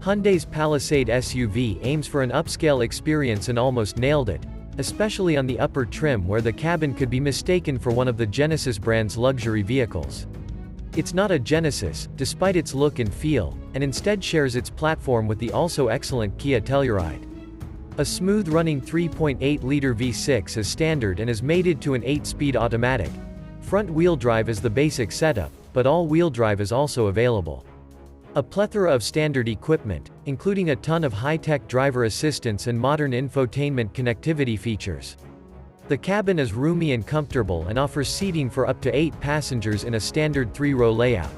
Hyundai's Palisade SUV aims for an upscale experience and almost nailed it, especially on the upper trim where the cabin could be mistaken for one of the Genesis brand's luxury vehicles. It's not a Genesis, despite its look and feel, and instead shares its platform with the also excellent Kia Telluride. A smooth-running 3.8-liter V6 is standard and is mated to an 8-speed automatic. Front-wheel drive is the basic setup, but all-wheel drive is also available. A plethora of standard equipment, including a ton of high-tech driver assistance and modern infotainment connectivity features. The cabin is roomy and comfortable and offers seating for up to 8 passengers in a standard 3-row layout.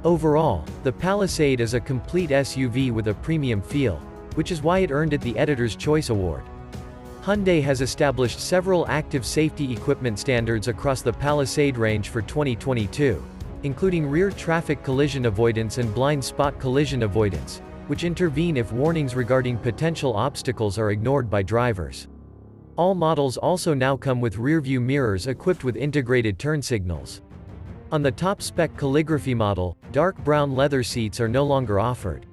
Overall, the Palisade is a complete SUV with a premium feel, which is why it earned it the Editor's Choice Award. Hyundai has established several active safety equipment standards across the Palisade range for 2022, including rear traffic collision avoidance and blind spot collision avoidance, which intervene if warnings regarding potential obstacles are ignored by drivers. All models also now come with rear-view mirrors equipped with integrated turn signals. On the top-spec calligraphy model, dark brown leather seats are no longer offered.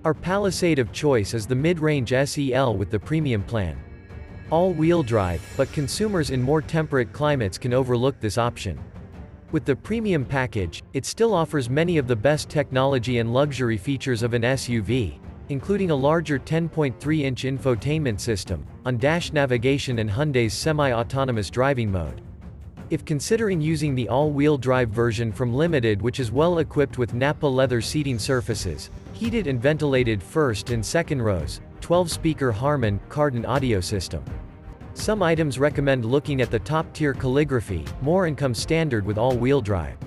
Our Palisade of choice is the mid-range SEL with the premium plan. All-wheel drive, but consumers in more temperate climates can overlook this option. With the premium package, it still offers many of the best technology and luxury features of an SUV, including a larger 10.3-inch infotainment system, on-dash navigation and Hyundai's semi-autonomous driving mode. If considering using the all-wheel drive version from Limited, which is well equipped with Nappa leather seating surfaces, heated and ventilated first and second rows, 12-speaker Harman Kardon audio system. Some items recommend looking at the top-tier calligraphy, more and come standard with all-wheel drive.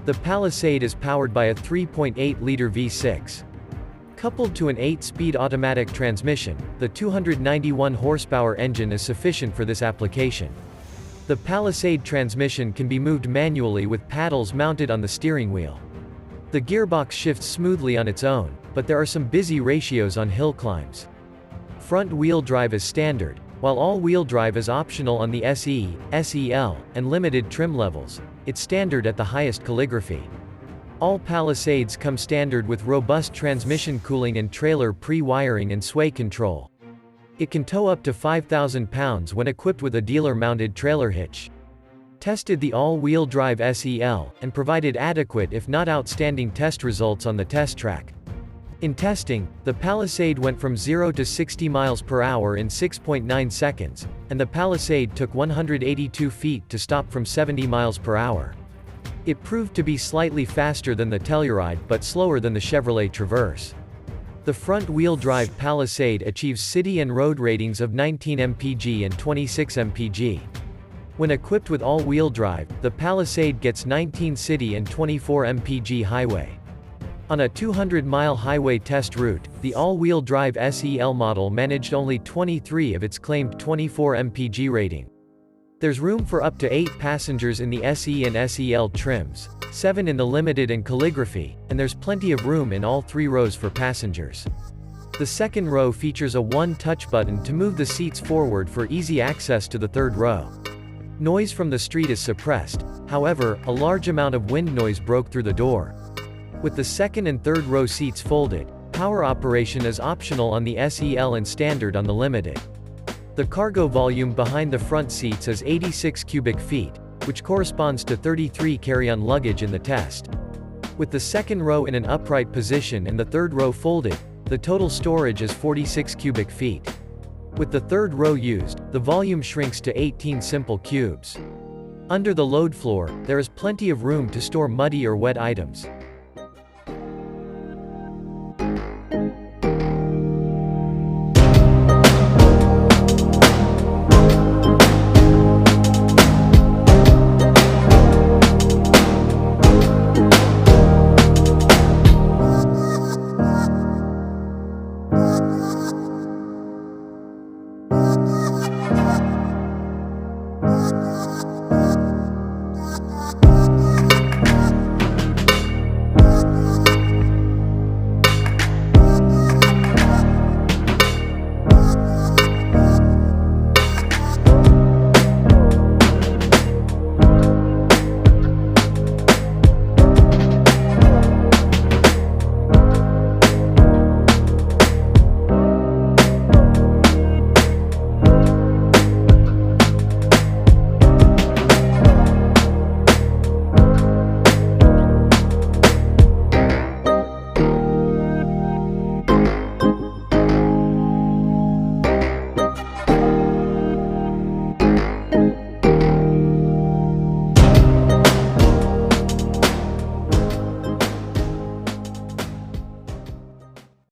The Palisade is powered by a 3.8-liter V6. Coupled to an 8-speed automatic transmission, the 291 horsepower engine is sufficient for this application. The Palisade transmission can be moved manually with paddles mounted on the steering wheel. The gearbox shifts smoothly on its own, but there are some busy ratios on hill climbs. Front-wheel drive is standard, while all-wheel drive is optional on the SE, SEL, and Limited trim levels. It's standard at the highest calligraphy. All Palisades come standard with robust transmission cooling and trailer pre-wiring and sway control. It can tow up to 5,000 pounds when equipped with a dealer-mounted trailer hitch. Tested the all-wheel drive SEL, and provided adequate if not outstanding test results on the test track. In testing, the Palisade went from 0 to 60 miles per hour in 6.9 seconds, and the Palisade took 182 feet to stop from 70 miles per hour. It proved to be slightly faster than the Telluride but slower than the Chevrolet Traverse. The front-wheel drive Palisade achieves city and road ratings of 19 mpg and 26 mpg. When equipped with all-wheel drive, the Palisade gets 19 city and 24 mpg highway. On a 200-mile highway test route, the all-wheel drive SEL model managed only 23 of its claimed 24 mpg rating. There's room for up to 8 passengers in the SE and SEL trims, 7 in the Limited and calligraphy, and there's plenty of room in all 3 rows for passengers. The second row features a one-touch button to move the seats forward for easy access to the third row. Noise from the street is suppressed, however, a large amount of wind noise broke through the door. With the second and third row seats folded, power operation is optional on the SEL and standard on the Limited. The cargo volume behind the front seats is 86 cubic feet, which corresponds to 33 carry-on luggage in the test. With the second row in an upright position and the third row folded, the total storage is 46 cubic feet. With the third row used, the volume shrinks to 18 simple cubes. Under the load floor, there is plenty of room to store muddy or wet items.